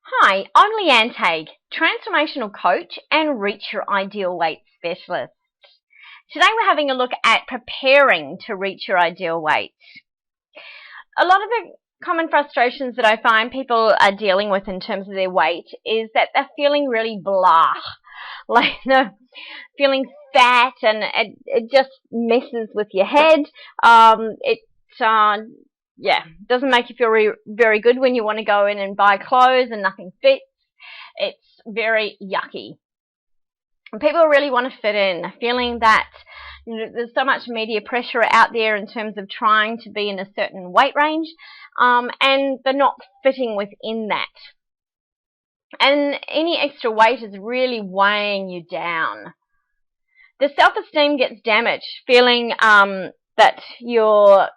Hi, I'm Leanne Tague, transformational coach and Reach Your Ideal Weight specialist. Today we're having a look at preparing to reach your ideal weight. A lot of the common frustrations that I find people are dealing with in terms of their weight is that they're feeling really blah, like they're feeling fat, and it just messes with your head. It doesn't make you feel very good when you want to go in and buy clothes and nothing fits. It's very yucky. And people really want to fit in, feeling that there's so much media pressure out there in terms of trying to be in a certain weight range, and they're not fitting within that. And any extra weight is really weighing you down. The self-esteem gets damaged, feeling that you're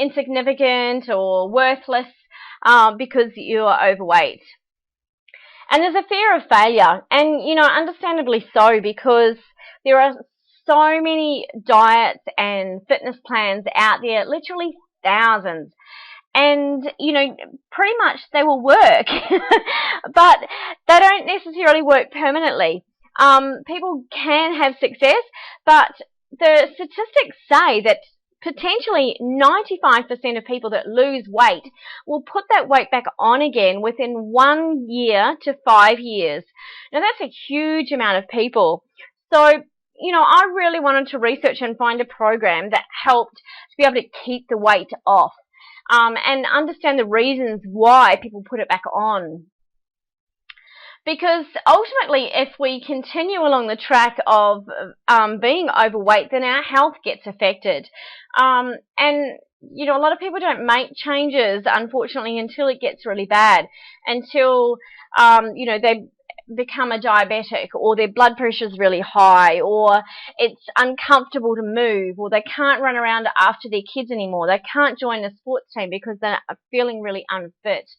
insignificant or worthless because you're overweight. And there's a fear of failure, and understandably so, because there are so many diets and fitness plans out there, literally thousands. And pretty much they will work, but they don't necessarily work permanently. People can have success, but the statistics say that potentially 95% of people that lose weight will put that weight back on again within 1 year to 5 years. Now, that's a huge amount of people. So, I really wanted to research and find a program that helped to be able to keep the weight off, and understand the reasons why people put it back on. Because ultimately, if we continue along the track of being overweight, then our health gets affected. And a lot of people don't make changes, unfortunately, until it gets really bad, until they become a diabetic, or their blood pressure is really high, or it's uncomfortable to move, or they can't run around after their kids anymore. They can't join a sports team because they're feeling really unfit.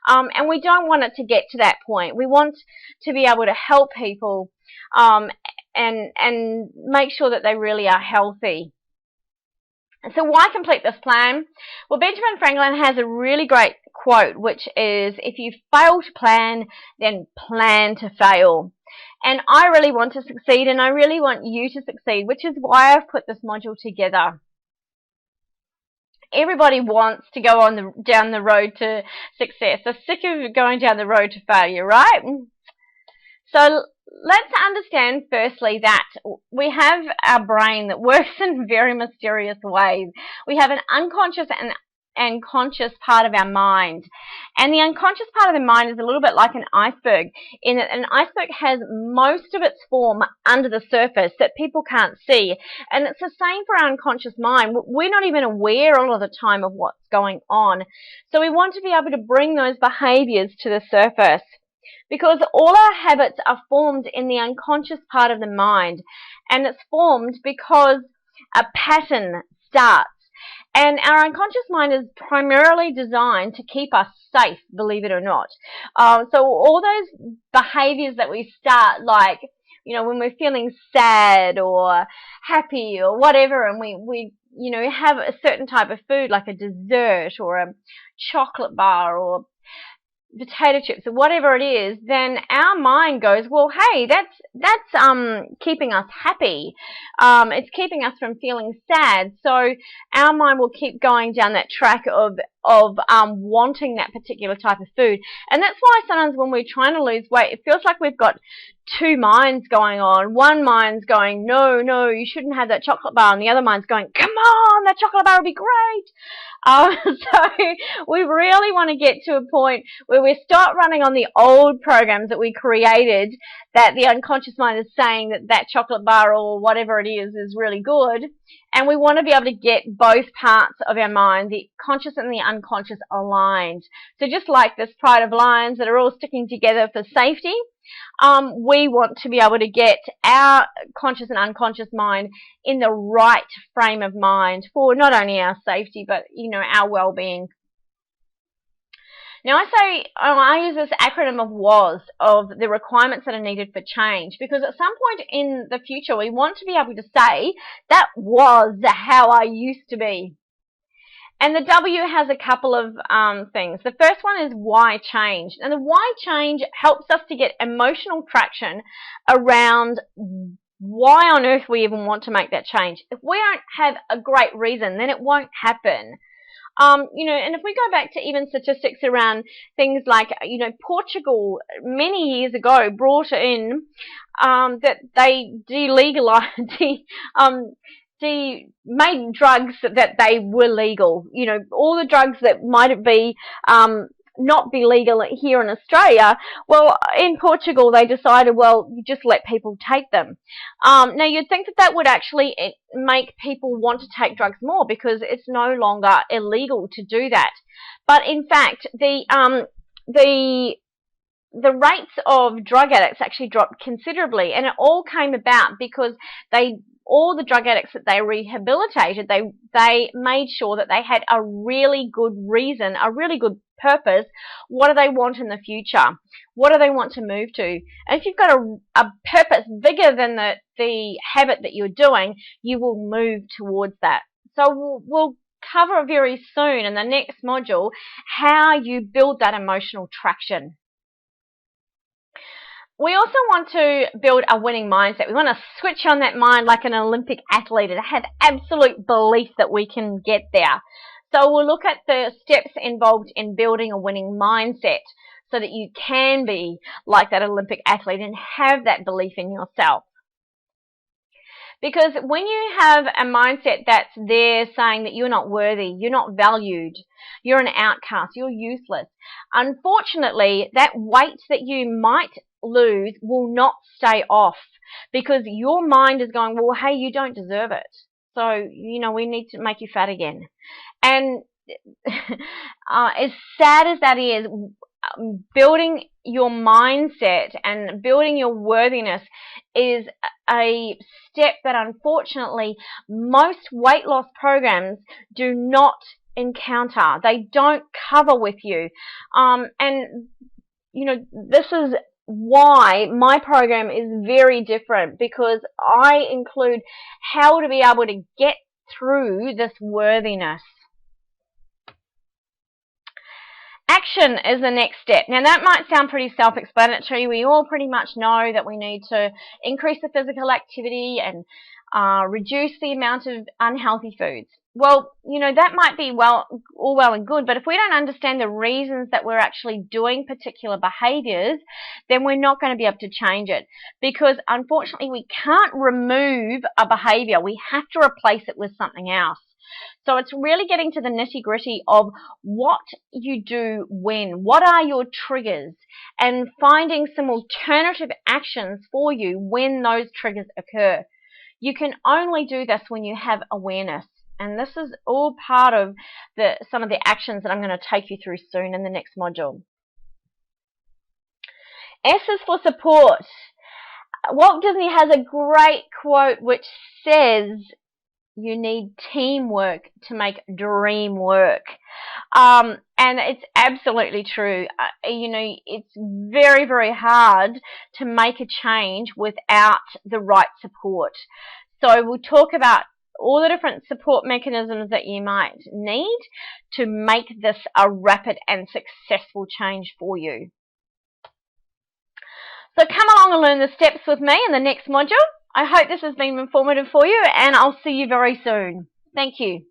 And we don't want it to get to that point. We want to be able to help people and make sure that they really are healthy. So why complete this plan? Well, Benjamin Franklin has a really great quote, which is, if you fail to plan, then plan to fail. And I really want to succeed, and I really want you to succeed, which is why I've put this module together. Everybody wants to go down the road to success. They're sick of going down the road to failure, right? So let's understand firstly that we have our brain that works in very mysterious ways. We have an unconscious and conscious part of our mind. And the unconscious part of the mind is a little bit like an iceberg, in that an iceberg has most of its form under the surface that people can't see. And it's the same for our unconscious mind. We're not even aware all of the time of what's going on. So we want to be able to bring those behaviors to the surface, because all our habits are formed in the unconscious part of the mind, and it's formed because a pattern starts. And our unconscious mind is primarily designed to keep us safe, believe it or not. So all those behaviors that we start, like, when we're feeling sad or happy or whatever, and we have a certain type of food, like a dessert or a chocolate bar or potato chips or whatever it is, then our mind goes, well, hey, that's keeping us happy. It's keeping us from feeling sad. So our mind will keep going down that track of wanting that particular type of food. And that's why sometimes when we're trying to lose weight, it feels like we've got two minds going on. One mind's going, no, you shouldn't have that chocolate bar, and the other mind's going, come on, that chocolate bar would be great. So we really want to get to a point where we start running on the old programs that we created, that the unconscious mind is saying that chocolate bar or whatever it is really good. And we want to be able to get both parts of our mind, the conscious and the unconscious, aligned. So just like this pride of lions that are all sticking together for safety, we want to be able to get our conscious and unconscious mind in the right frame of mind for not only our safety, but our well-being. Now, I use this acronym of WAS, of the requirements that are needed for change, because at some point in the future, we want to be able to say, that was how I used to be. And the W has a couple of things. The first one is why change. And the why change helps us to get emotional traction around why on earth we even want to make that change. If we don't have a great reason, then it won't happen. And if we go back to even statistics around things like, Portugal many years ago brought in that they made drugs that they were legal. All the drugs that might be not be legal here in Australia, well, in Portugal they decided, well, you just let people take them. Now you'd think that would actually make people want to take drugs more because it's no longer illegal to do that. But in fact, the rates of drug addicts actually dropped considerably, and it all came about because all the drug addicts that they rehabilitated, they made sure that they had a really good reason, a really good purpose. What do they want in the future? What do they want to move to? And if you've got a purpose bigger than the habit that you're doing, you will move towards that. So we'll cover very soon in the next module how you build that emotional traction. We also want to build a winning mindset. We want to switch on that mind like an Olympic athlete and have absolute belief that we can get there. So we'll look at the steps involved in building a winning mindset so that you can be like that Olympic athlete and have that belief in yourself. Because when you have a mindset that's there saying that you're not worthy, you're not valued, you're an outcast, you're useless, unfortunately, that weight that you might lose will not stay off because your mind is going, well, hey, you don't deserve it. So, we need to make you fat again. And as sad as that is, building your mindset and building your worthiness is a step that unfortunately most weight loss programs do not encounter. They don't cover with you. This is why my program is very different, because I include how to be able to get through this worthiness. Action is the next step. Now that might sound pretty self-explanatory. We all pretty much know that we need to increase the physical activity and reduce the amount of unhealthy foods. Well, that might be all well and good, but if we don't understand the reasons that we're actually doing particular behaviors, then we're not going to be able to change it, because unfortunately we can't remove a behavior. We have to replace it with something else. So it's really getting to the nitty-gritty of what you do when, what are your triggers, and finding some alternative actions for you when those triggers occur. You can only do this when you have awareness. And this is all part of some of the actions that I'm going to take you through soon in the next module. S is for support. Walt Disney has a great quote which says, you need teamwork to make dream work. And it's absolutely true. It's very, very hard to make a change without the right support. So we'll talk about all the different support mechanisms that you might need to make this a rapid and successful change for you. So come along and learn the steps with me in the next module. I hope this has been informative for you, and I'll see you very soon. Thank you.